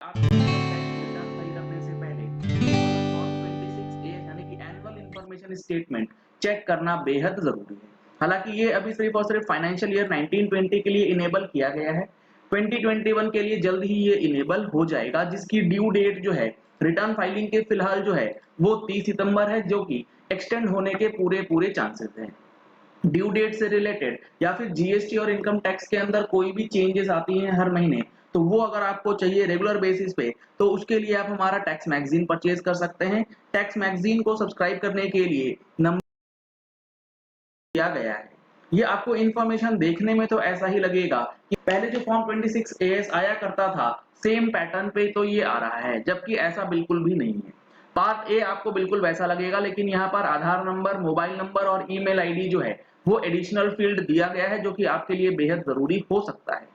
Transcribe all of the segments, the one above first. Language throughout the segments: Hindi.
आपके इनकम टैक्स रिटर्न फाइल करने से पहले फॉर्म 26A यानी कि एनुअल इंफॉर्मेशन स्टेटमेंट चेक करना बेहद जरूरी है। हालांकि ये अभी सिर्फ और सिर्फ फाइनेंशियल ईयर 1920 के लिए इनेबल किया गया है। 2021 के लिए जल्द ही ये इनेबल हो जाएगा, जिसकी ड्यू डेट जो है रिटर्न फाइलिंग के फिलहाल जो है वो 30 सितंबर है, जो कि एक्सटेंड होने के पूरे पूरे चांसेस हैं। ड्यू डेट से रिलेटेड या फिर जीएसटी और इनकम टैक्स के अंदर कोई भी चेंजेस आती हैं हर महीने, तो वो अगर आपको चाहिए रेगुलर बेसिस पे, तो उसके लिए आप हमारा टैक्स मैगजीन परचेज कर सकते हैं। टैक्स मैगजीन को सब्सक्राइब करने के लिए नंबर दिया गया है। ये आपको इंफॉर्मेशन देखने में तो ऐसा ही लगेगा कि पहले जो फॉर्म 26AS आया करता था सेम पैटर्न पे तो ये आ रहा है, जबकि ऐसा बिल्कुल भी नहीं है। पार्ट ए आपको बिल्कुल वैसा लगेगा, लेकिन यहाँ पर आधार नंबर, मोबाइल नंबर और ईमेल आईडी जो है वो एडिशनल फील्ड दिया गया है, जो कि आपके लिए बेहद जरूरी हो सकता है।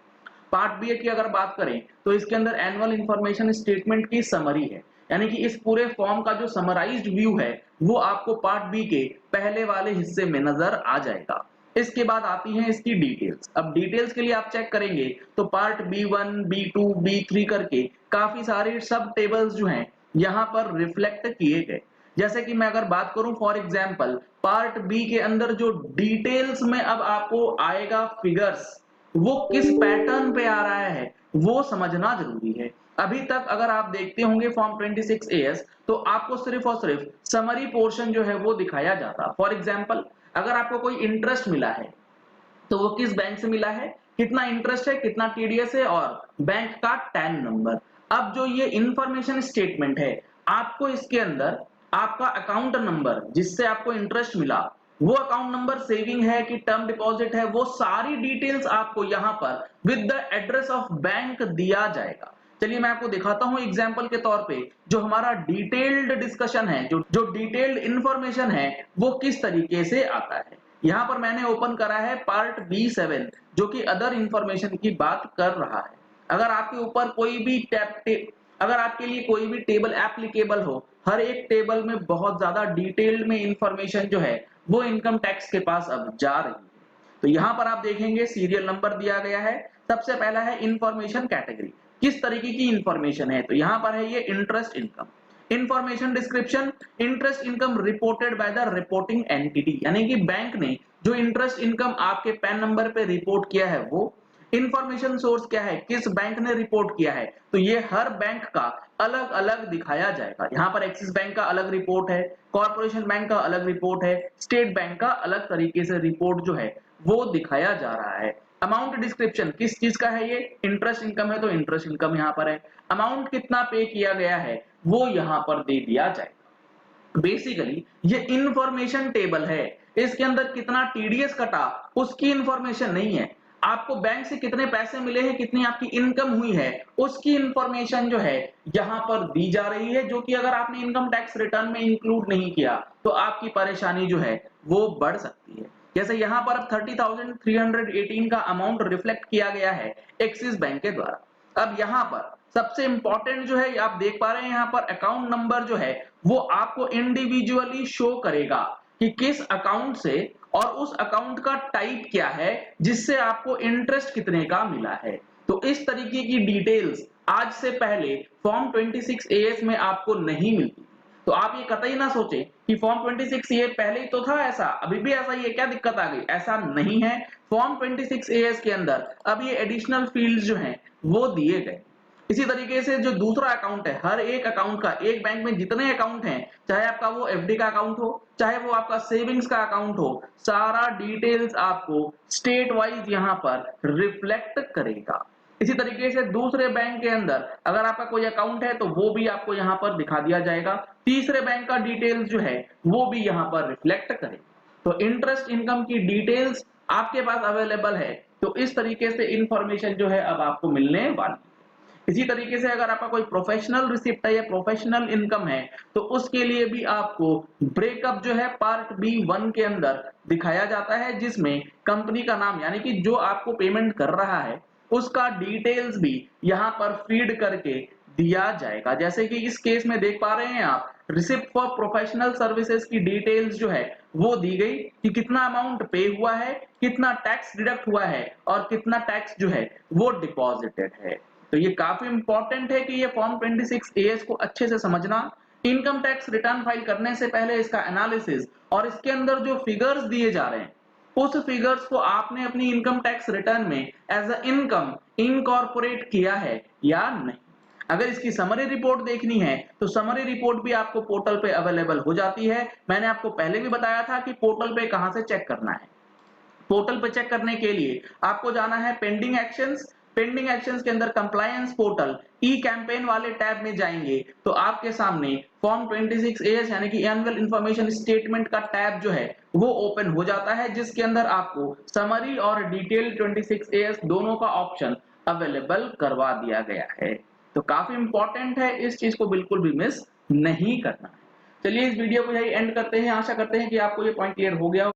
पार्ट बी की अगर बात करें तो इसके अंदर एनुअल इंफॉर्मेशन स्टेटमेंट की समरी है, यानी कि इस पूरे फॉर्म का जो समराइज्ड व्यू है वो आपको पार्ट बी के पहले वाले हिस्से में नजर आ जाएगा। इसके बाद आती हैं इसकी डिटेल्स। अब डिटेल्स के लिए आप चेक करेंगे तो पार्ट B1, B2, B3 करके काफी सारे सब टेबल्स जो हैं यहाँ पर रिफ्लेक्ट किए गए। जैसे कि मैं अगर बात करूं फॉर एग्जांपल पार्ट बी के अंदर जो डिटेल्स में अब आपको आएगा फिगर्स, वो किस पैटर्न पे आ रहा है वो समझना जरूरी है। अभी तक अगर आप देखते होंगे फॉर्म 26AS तो आपको सिर्फ और सिर्फ समरी पोर्शन जो है वो दिखाया जाता। फॉर एग्जांपल अगर आपको कोई इंटरेस्ट मिला है तो वो किस बैंक से मिला है, कितना इंटरेस्ट है, कितना टीडीएस है और बैंक का टैन नंबर। अब जो ये इंफॉर्मेशन स्टेटमेंट है, आपको इसके अंदर आपका अकाउंट नंबर जिससे आपको इंटरेस्ट मिला, वो अकाउंट नंबर सेविंग है कि टर्म डिपॉजिट है, वो सारी डिटेल्स आपको यहाँ पर with the address of bank दिया जाएगा। चलिए मैं आपको दिखाता हूं एग्जांपल के तौर पे जो हमारा डिटेल्ड डिस्कशन है, जो डिटेल्ड इंफॉर्मेशन है वो किस तरीके से आता है। यहाँ पर मैंने ओपन करा है पार्ट B7 जो कि अदर इंफॉर्मेशन की बात कर रहा है। अगर आपके ऊपर कोई भी अगर आपके लिए कोई भी टेबल एप्लीकेबल हो, हर एक टेबल में बहुत ज्यादा डिटेल्ड में इंफॉर्मेशन जो है वो इनकम टैक्स के पास अब जा रही है। तो यहाँ पर आप देखेंगे सीरियल नंबर दिया गया है। सबसे पहला है इंफॉर्मेशन कैटेगरी, किस तरीके की इंफॉर्मेशन है, तो यहाँ पर है ये interest income. Information description, interest income reported by the reporting entity, यानी कि बैंक ने जो इंटरेस्ट इनकम आपके पैन नंबर पे रिपोर्ट किया है वो। इंफॉर्मेशन सोर्स क्या है, किस बैंक ने रिपोर्ट किया है, तो ये हर बैंक का अलग अलग दिखाया जाएगा। यहाँ पर एक्सिस बैंक का अलग रिपोर्ट है, कॉर्पोरेशन बैंक का अलग रिपोर्ट है, स्टेट बैंक का अलग तरीके से रिपोर्ट जो है वो दिखाया जा रहा है। अमाउंट डिस्क्रिप्शन किस चीज का है, ये इंटरेस्ट इनकम है तो इंटरेस्ट इनकम यहाँ पर है। अमाउंट कितना पे किया गया है वो यहाँ पर दे दिया जाएगा। बेसिकली ये इंफॉर्मेशन टेबल है, इसके अंदर कितना टीडीएस कटा उसकी इंफॉर्मेशन नहीं है, आपको बैंक से कितने पैसे मिले हैं, कितनी आपकी इनकम हुई है उसकी इंफॉर्मेशन जो है यहां पर दी जा रही है, जो कि अगर आपने इनकम टैक्स रिटर्न में इंक्लूड नहीं किया तो आपकी परेशानी जो है वो बढ़ सकती है। जैसे यहां पर अब 30,318 का अमाउंट रिफ्लेक्ट किया गया है एक्सिस बैंक के द्वारा। अब यहाँ पर सबसे इंपॉर्टेंट जो है आप देख पा रहे हैं, यहाँ पर अकाउंट नंबर जो है वो आपको इंडिविजुअली शो करेगा कि किस अकाउंट से और उस अकाउंट का टाइप क्या है जिससे आपको इंटरेस्ट कितने का मिला है। तो इस तरीके की डिटेल्स आज से पहले फॉर्म 26AS में आपको नहीं मिलती। तो आप ये कतई ना सोचे कि फॉर्म 26A पहले ही तो था ऐसा, अभी भी ऐसा ही है, क्या दिक्कत आ गई, ऐसा नहीं है। फॉर्म 26AS के अंदर अब ये एडिशनल फील्ड्स जो हैं वो दिए गए। इसी तरीके से जो दूसरा अकाउंट है, हर एक अकाउंट का, एक बैंक में जितने अकाउंट हैं, चाहे आपका वो एफडी का अकाउंट हो, चाहे वो आपका सेविंग्स का अकाउंट हो, सारा डिटेल्स आपको स्टेट वाइज यहाँ पर रिफ्लेक्ट करेगा। इसी तरीके से दूसरे बैंक के अंदर अगर आपका कोई अकाउंट है तो वो भी आपको यहाँ पर दिखा दिया जाएगा, तीसरे बैंक का डिटेल्स जो है वो भी यहाँ पर रिफ्लेक्ट करेगा। तो इंटरेस्ट इनकम की डिटेल्स आपके पास अवेलेबल है, तो इस तरीके से इंफॉर्मेशन जो है अब आपको मिलने वाली है। इसी तरीके से अगर आपका कोई प्रोफेशनल रिसिप्ट है या प्रोफेशनल इनकम है तो उसके लिए भी आपको ब्रेकअप जो है पार्ट B1 के अंदर दिखाया जाता है, जिसमें कंपनी का नाम यानी कि जो आपको पेमेंट कर रहा है उसका डिटेल्स भी यहाँ पर फीड करके दिया जाएगा। जैसे कि इस केस में देख पा रहे हैं आप, रिसिप्ट फॉर प्रोफेशनल सर्विसेज की डिटेल्स जो है वो दी गई कि कितना अमाउंट पे हुआ है, कितना टैक्स डिडक्ट हुआ है और कितना टैक्स जो है वो डिपॉजिटेड है। तो ये काफी इंपॉर्टेंट है कि ये फॉर्म 26 एएस को अच्छे से समझना, इनकम टैक्स रिटर्न फाइल करने से पहले इसका एनालिसिस और इसके अंदर जो फिगर्स दिए जा रहे हैं उस फिगर्स को आपने अपनी इनकम टैक्स रिटर्न में एज अ इनकम इनकॉर्पोरेट किया है या नहीं। अगर इसकी समरी रिपोर्ट देखनी है तो समरी रिपोर्ट भी आपको पोर्टल पे अवेलेबल हो जाती है। मैंने आपको पहले भी बताया था कि पोर्टल पे कहां से चेक करना है। पोर्टल पे चेक करने के लिए आपको जाना है पेंडिंग एक्शंस। पेंडिंग एक्शंस के अंदर कंप्लायंस पोर्टल ई कैंपेन वाले टैब में जाएंगे तो आपके सामने फॉर्म 26 एएस यानी कि एनुअल इंफॉर्मेशन स्टेटमेंट का टैब जो है वो ओपन हो जाता है, जिसके अंदर आपको समरी और डिटेल 26 एएस दोनों का ऑप्शन अवेलेबल करवा दिया गया है। तो काफी इंपॉर्टेंट है, इस चीज को बिल्कुल भी मिस नहीं करना है। चलिए इस वीडियो को यही एंड करते हैं। आशा करते हैं कि आपको ये पॉइंट क्लियर हो गया।